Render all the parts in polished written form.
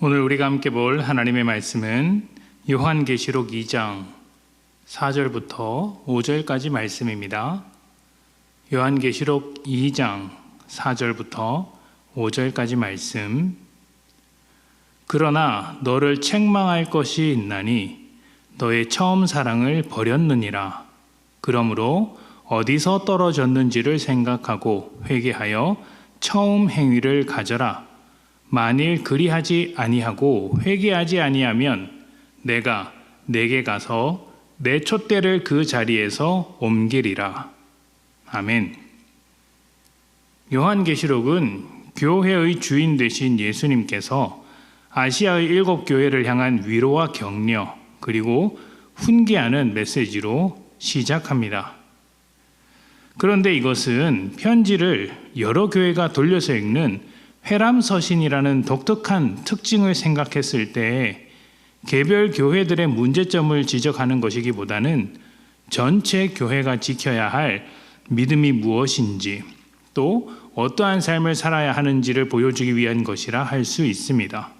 오늘 우리가 함께 볼 하나님의 말씀은 요한계시록 2장 4절부터 5절까지 말씀입니다. 요한계시록 2장 4절부터 5절까지 말씀. 그러나 너를 책망할 것이 있나니 너의 처음 사랑을 버렸느니라. 그러므로 어디서 떨어졌는지를 생각하고 회개하여 처음 행위를 가져라. 만일 그리하지 아니하고 회개하지 아니하면 내가 내게 가서 내 촛대를 그 자리에서 옮기리라. 아멘. 요한계시록은 교회의 주인 되신 예수님께서 아시아의 7교회를 향한 위로와 격려 그리고 훈계하는 메시지로 시작합니다. 그런데 이것은 편지를 여러 교회가 돌려서 읽는 회람서신이라는 독특한 특징을 생각했을 때 개별 교회들의 문제점을 지적하는 것이기보다는 전체 교회가 지켜야 할 믿음이 무엇인지 또 어떠한 삶을 살아야 하는지를 보여주기 위한 것이라 할 수 있습니다.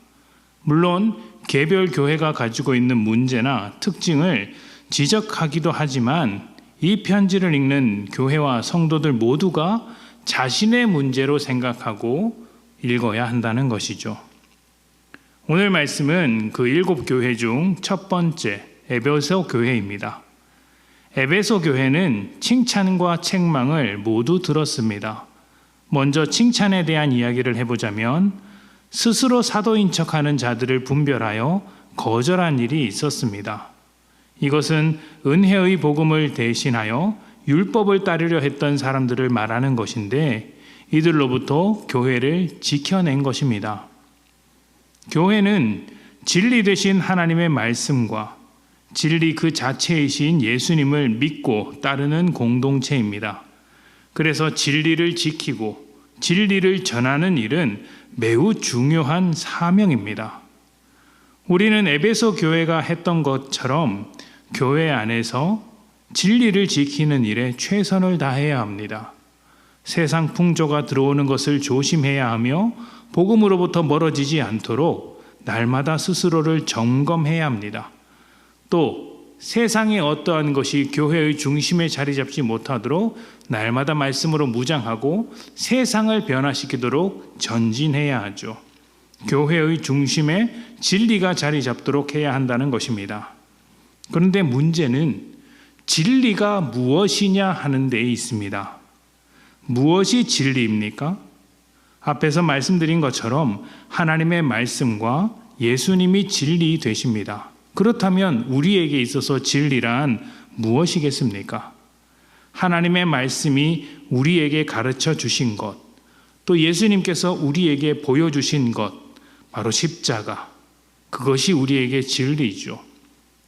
물론 개별 교회가 가지고 있는 문제나 특징을 지적하기도 하지만 이 편지를 읽는 교회와 성도들 모두가 자신의 문제로 생각하고 읽어야 한다는 것이죠. 오늘 말씀은 그 7교회 중 첫 번째 에베소 교회입니다. 에베소 교회는 칭찬과 책망을 모두 들었습니다. 먼저 칭찬에 대한 이야기를 해보자면 스스로 사도인 척하는 자들을 분별하여 거절한 일이 있었습니다. 이것은 은혜의 복음을 대신하여 율법을 따르려 했던 사람들을 말하는 것인데 이들로부터 교회를 지켜낸 것입니다. 교회는 진리 되신 하나님의 말씀과 진리 그 자체이신 예수님을 믿고 따르는 공동체입니다. 그래서 진리를 지키고 진리를 전하는 일은 매우 중요한 사명입니다. 우리는 에베소 교회가 했던 것처럼 교회 안에서 진리를 지키는 일에 최선을 다해야 합니다. 세상 풍조가 들어오는 것을 조심해야 하며 복음으로부터 멀어지지 않도록 날마다 스스로를 점검해야 합니다. 또 세상의 어떠한 것이 교회의 중심에 자리 잡지 못하도록 날마다 말씀으로 무장하고 세상을 변화시키도록 전진해야 하죠. 교회의 중심에 진리가 자리 잡도록 해야 한다는 것입니다. 그런데 문제는 진리가 무엇이냐 하는 데에 있습니다. 무엇이 진리입니까? 앞에서 말씀드린 것처럼 하나님의 말씀과 예수님이 진리 되십니다. 그렇다면 우리에게 있어서 진리란 무엇이겠습니까? 하나님의 말씀이 우리에게 가르쳐 주신 것, 또 예수님께서 우리에게 보여주신 것, 바로 십자가, 그것이 우리에게 진리죠.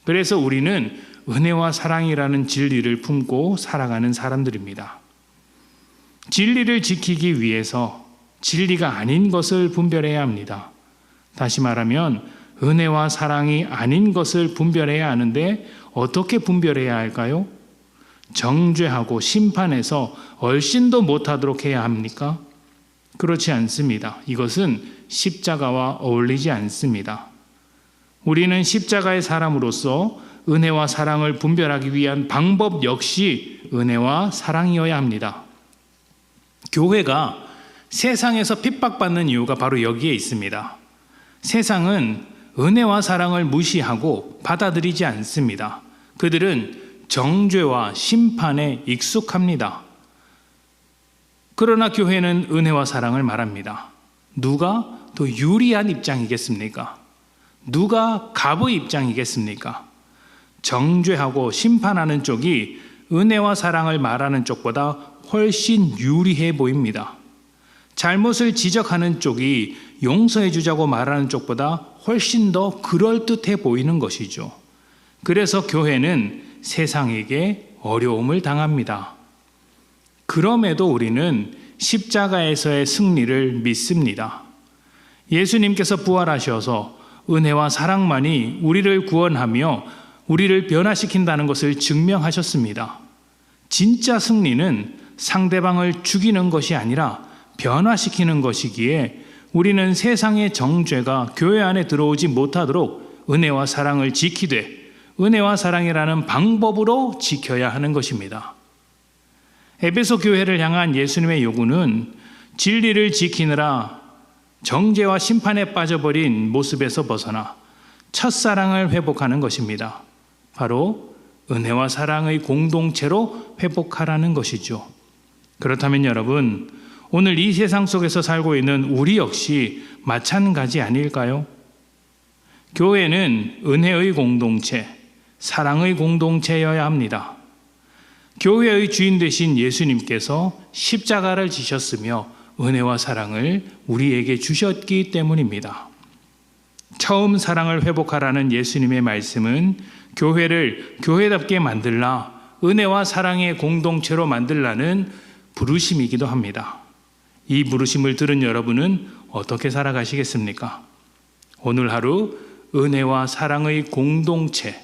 그래서 우리는 은혜와 사랑이라는 진리를 품고 살아가는 사람들입니다. 진리를 지키기 위해서 진리가 아닌 것을 분별해야 합니다. 다시 말하면 은혜와 사랑이 아닌 것을 분별해야 하는데 어떻게 분별해야 할까요? 정죄하고 심판해서 얼씬도 못하도록 해야 합니까? 그렇지 않습니다. 이것은 십자가와 어울리지 않습니다. 우리는 십자가의 사람으로서 은혜와 사랑을 분별하기 위한 방법 역시 은혜와 사랑이어야 합니다. 교회가 세상에서 핍박받는 이유가 바로 여기에 있습니다. 세상은 은혜와 사랑을 무시하고 받아들이지 않습니다. 그들은 정죄와 심판에 익숙합니다. 그러나 교회는 은혜와 사랑을 말합니다. 누가 더 유리한 입장이겠습니까? 누가 갑의 입장이겠습니까? 정죄하고 심판하는 쪽이 은혜와 사랑을 말하는 쪽보다 훨씬 유리해 보입니다. 잘못을 지적하는 쪽이 용서해 주자고 말하는 쪽보다 훨씬 더 그럴듯해 보이는 것이죠. 그래서 교회는 세상에게 어려움을 당합니다. 그럼에도 우리는 십자가에서의 승리를 믿습니다. 예수님께서 부활하셔서 은혜와 사랑만이 우리를 구원하며 우리를 변화시킨다는 것을 증명하셨습니다. 진짜 승리는 상대방을 죽이는 것이 아니라 변화시키는 것이기에 우리는 세상의 정죄가 교회 안에 들어오지 못하도록 은혜와 사랑을 지키되 은혜와 사랑이라는 방법으로 지켜야 하는 것입니다. 에베소 교회를 향한 예수님의 요구는 진리를 지키느라 정죄와 심판에 빠져버린 모습에서 벗어나 첫사랑을 회복하는 것입니다. 바로 은혜와 사랑의 공동체로 회복하라는 것이죠. 그렇다면 여러분, 오늘 이 세상 속에서 살고 있는 우리 역시 마찬가지 아닐까요? 교회는 은혜의 공동체, 사랑의 공동체여야 합니다. 교회의 주인 되신 예수님께서 십자가를 지셨으며 은혜와 사랑을 우리에게 주셨기 때문입니다. 처음 사랑을 회복하라는 예수님의 말씀은 교회를 교회답게 만들라, 은혜와 사랑의 공동체로 만들라는 부르심이기도 합니다. 이 부르심을 들은 여러분은 어떻게 살아가시겠습니까? 오늘 하루 은혜와 사랑의 공동체,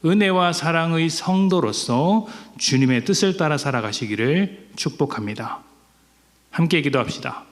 은혜와 사랑의 성도로서 주님의 뜻을 따라 살아가시기를 축복합니다. 함께 기도합시다.